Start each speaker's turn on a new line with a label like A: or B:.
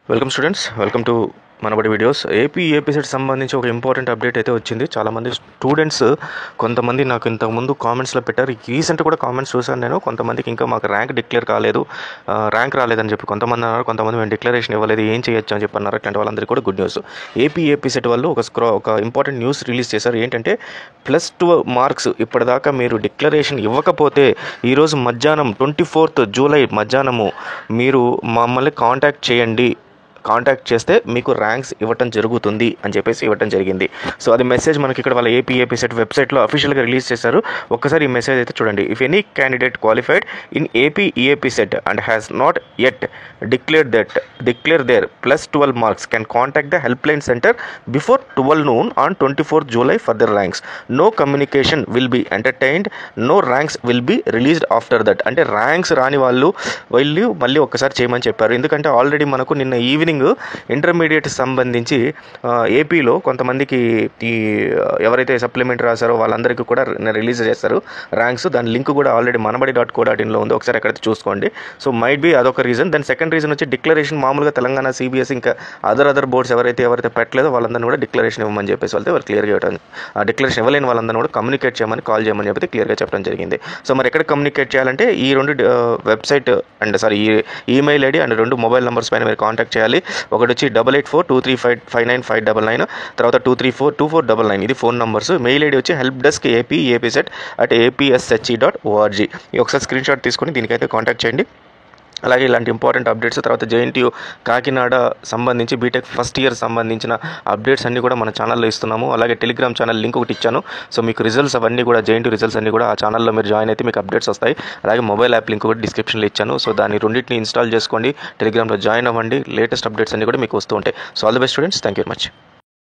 A: Welcome students, welcome to Manabadi videos. AP set సంబంధించి ఒక important update అయితే వచ్చింది. చాలామంది స్టూడెంట్స్ కొంతమంది నాకు ఇంతకుముందు కామెంట్స్లో పెట్టారు. రీసెంట్ కూడా కామెంట్స్ చూశాను నేను. కొంతమందికి ఇంకా మాకు ర్యాంక్ డిక్లేర్ కాలేదు, ర్యాంక్ రాలేదని చెప్పి కొంతమంది అన్నారు. కొంతమంది మేము డిక్లరేషన్ ఇవ్వలేదు, ఏం చేయొచ్చు అని చెప్పి అన్నారు. అట్లాంటి వాళ్ళందరికీ కూడా గుడ్ న్యూస్. ఏపీ సెట్ వాళ్ళు ఒక ఇంపార్టెంట్ న్యూస్ రిలీజ్ చేశారు. ఏంటంటే +2 మార్క్స్ ఇప్పటిదాకా మీరు డిక్లరేషన్ ఇవ్వకపోతే ఈరోజు మధ్యాహ్నం 24th జూలై మధ్యాహ్నము మీరు మమ్మల్ని కాంటాక్ట్ చేస్తే మీకు ర్యాంక్స్ ఇవ్వటం జరుగుతుంది అని చెప్పేసి ఇవ్వటం జరిగింది. సో అది మెసేజ్ మనకి ఇక్కడ వాళ్ళ ఏపీ సెట్ వెబ్సైట్లో అఫీషియల్గా రిలీజ్ చేశారు. ఒక్కసారి ఈ మెసేజ్ అయితే చూడండి. If any candidate qualified in AP set and has not yet declare their +12 marks can contact the helpline center before 12 noon on 24th July for their ranks. No communication will be entertained, no ranks will be released after that. అంటే ranks రాని వాళ్ళు మళ్ళీ ఒక్కసారి చేయమని చెప్పారు. ఎందుకంటే already మనకు నిన్న ఈవినింగ్ ఇంటర్మీడియట్ సంబంధించి ఏపీలో కొంతమందికి ఈ ఎవరైతే సప్లిమెంట్ రాశారో వాళ్ళందరికీ కూడా రిలీజ్ చేస్తారు ర్యాంక్స్. దాని లింక్ కూడా ఆల్రెడీ manabadi.co.inలో ఉంది, ఒకసారి ఎక్కడైతే చూసుకోండి. సో మైట్ బి అదొక రీజన్. దాని సెకండ్ రీజన్ వచ్చి డిక్లరేషన్ మామూలుగా తెలంగాణ CBSE ఇంకా అదర్ బోర్డ్స్ ఎవరైతే పెట్టలేదో వాళ్ళందరినీ కూడా డిక్లరేషన్ ఇవ్వమని చెప్పేసి వాళ్ళు క్లియర్గా ఇవ్వడం, డిక్లరేషన్ ఇవ్వలేని వాళ్ళందరినీ కూడా కమ్యూనికేట్ చేయమని కాల్ చేయమని చెప్పి క్లియర్గా చెప్పడం జరిగింది. సో మరి ఎక్కడ కమ్యూనికేట్ చేయాలంటే ఈ రెండు వెబ్సైట్ అండ్ ఈ email ID and 2 mobile numbers పైన మీరు కాంటాక్ట్ చేయాలి. ఒకటి వచ్చి 8842355959, తర్వాత 2342499, ఇది ఫోన్ నంబర్స్. మెయిల్ ఐడి వచ్చి helpdesk@apset@apshe.org. ఒకసారి స్క్రీన్ షాట్ తీసుకొని దీనికైతే కాంటాక్ట్ చేయండి. అలాగే ఇలాంటి ఇంపార్టెంట్ అప్డేట్స్, తర్వాత JNTU కాకినాడ సంబంధించి బీటెక్ ఫస్ట్ ఇయర్ సంబంధించిన అప్డేట్స్ అన్నీ కూడా మన ఛానల్లో ఇస్తున్నాము. అలాగే టెలిగ్రామ్ ఛానల్ లింక్ ఒకటి ఇచ్చాను. సో మీకు రిజల్ట్స్ అవన్నీ కూడా JNTU రిజల్ట్స్ అన్నీ కూడా ఆ ఛానల్లో మీరు జాయిన్ అయితే మీకు అప్డేట్స్ వస్తాయి. అలాగే మొబైల్ యాప్ లింక్ కూడా డిస్క్రిప్షన్లో ఇచ్చాను. సో దాన్ని రెండింటిని ఇన్స్టాల్ చేసుకోండి, టెలిగ్రామ్లో జాయిన్ అవ్వండి. లేటెస్ట్ అప్డేట్స్ అన్నీ కూడా మీకు వస్తూ ఉంటాయి. So all the best students, thank you very much.